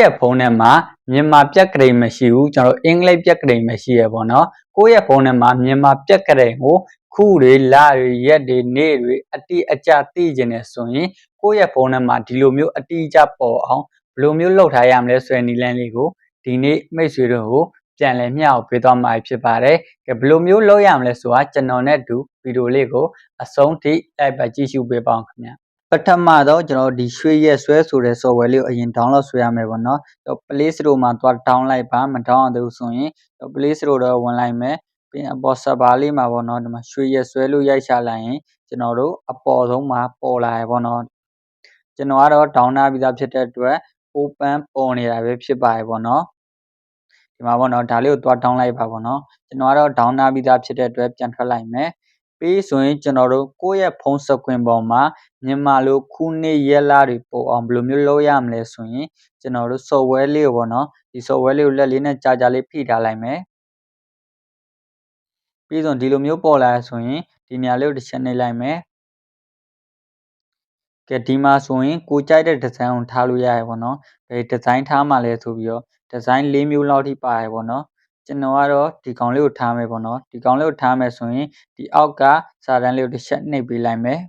ရဲ့ဖုန်းထဲမှာမြန်မာပြက်ကလေးမရှိဘူးကျွန်တော်အင်္ဂလိပ်ပြက်ကလေးမရှိရပေါ့နော်ကိုယ့်ရဲ့ဖုန်းထဲမှာမြန်မာပြက်ကလေးကိုခုတွေလတွေရက်တွေနေ့တွေအတိအကျသိကျင်နေဆိုရင်ကိုယ့်ရဲ့ဖုန်းထဲမှာဒီလိုမျိုးအတိအကျပေါ်အောင်ဘယ်လိုမျိုးလုပ်ထားရမလဲဆိုတဲ့နည်းလမ်းလေးကိုဒီနေ့မိတ်ဆွေတို့ကိုပြန်လည်မျှော်ပေးသွားမှာဖြစ်ပါတယ်။ဘယ်လိုမျိုးလုပ်ရမလဲဆိုတာကျွန်တော်နဲ့တူဗီဒီယိုလေးကိုအဆုံးထိလိုက်ပါကြည့်ရှုပေးပါဦးခင်ဗျာ။ပထမတော့ကျွန်တော်ဒီရွှေရက်ဆွဲဆိုတဲ့ software လေးကိုအရင် download ဆွဲရမယ်ပေါ့နော်။ Play Store မှာသွား down လိုက်ပါမ down အောင်သေးဘူးဆိုရင် Play Store တော့ဝင်လိုက်မယ်ပြီးရင်အပေါ် server လေးမှာပေါ့နော်ဒီမှာရွှေရက်ဆွဲလို့ရိုက်ချလိုက်ရင်ကျွန်တော်တို့အပေါ်ဆုံးမှာပေါ်လာရပေါ့နော်။ကျွန်တော်ကတော့ down ထားပြီးသားဖြစ်တဲ့အတွက် open ပေါ်နေတာပဲဖြစ်ပါရဲ့ပေါ့နော်။ဒီမှာပေါ့နော်ဒါလေးကိုသွား down လိုက်ပါပေါ့နော်။ကျွန်တော်ကတော့ down ထားပြီးသားဖြစ်တဲ့အတွက်ပြန်ထွက်လိုက်မယ်။ပြီးဆိုရင်ကျွန်တော်တို့ကိုယ့်ရဲ့ဖုန်းစကွင်ပေါ်မှာမြန်မာလိုခုနှစ်ရက်လတွေပို့အောင်ဘယ်လိုမျိုးလုပ်ရမလဲဆိုရင်ကျွန်တော်တို့ software လေးကိုပေါ့နော်ဒီ software လေးကိုလက်လေးနဲ့ကြာကြာလေးဖိထားလိုက်မယ်ပြီးဆိုဒီလိုမျိုးပေါ်လာရဆိုရင်ဒီနေရာလေးကိုတစ်ချက်နှိပ်လိုက်မယ်ကဲဒီမှာဆိုရင်ကိုကြိုက်တဲ့ design ကိုထားလို့ရရပေါ့နော်ဘယ် design ထားမှလဲဆိုပြီးတော့ design ၄မျိုးလောက်ထိပါရပေါ့နော်ကျွန်တော်ကတော့ဒီကောင်လေးကိုထားမယ်ပေါ့နော်ဒီကောင်လေးကိုထားမယ်ဆိုရင်ဒီအောက်ကစာတန်းလေးကိုတစ်ချက်နှိပ်ပေးလိုက်မယ်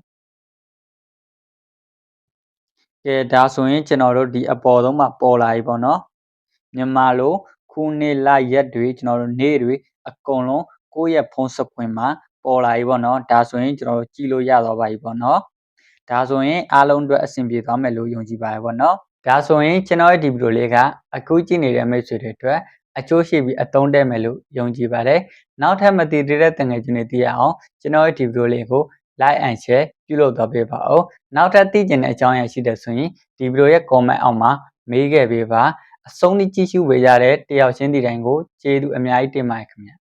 ကဲဒါဆိုရင်ကျွန်တော်တို့ဒီအပေါ်ဆုံးမှာပေါ်လာပြီပေါ့နော်မြန်မာလိုခုနှစ်လရက်တွေကျွန်တော်တို့နေ့တွေအကုန်လုံးကိုယ့်ရဲ့ဖုန်းစကွင်မှာပေါ်လာပြီပေါ့နော်ဒါဆိုရင်ကျွန်တော်တို့ကြည့်လို့ရတော့ပါပြီပေါ့နော်ဒါဆိုရင်အားလုံးအတွက်အဆင်ပြေသွားမယ်လို့ယုံကြည်ပါတယ်ပေါ့နော်ဒါဆိုရင်ကျွန်တော်ရဲ့ဒီဗီဒီယိုလေးကအခုကြည့်နေတဲ့မိတ်ဆွေတွေအတွက်အကျိုးရှိပြီးအသုံးတဲ့မယ်လို့ယုံကြည်ပါတယ်နောက်ထပ်မသိသေးတဲ့တငယ်ချင်းတွေသိရအောင်ကျွန်တော်ရဲ့ဒီဗီဒီယိုလေးကို like and share ပြုလုပ်သွားပေးပါဦးနောက်ထပ်သိချင်တဲ့အကြောင်းအရာရှိတဲ့ဆိုရင်ဒီဗီဒီယိုရဲ့ comment အောက်မှာမေးခဲ့ပေးပါအဆုံးထိကြည့်ရှုပေးကြတဲ့တယောက်ချင်းဒီတိုင်းကိုကျေးဇူးအများကြီးတင်ပါတယ်ခင်ဗျာ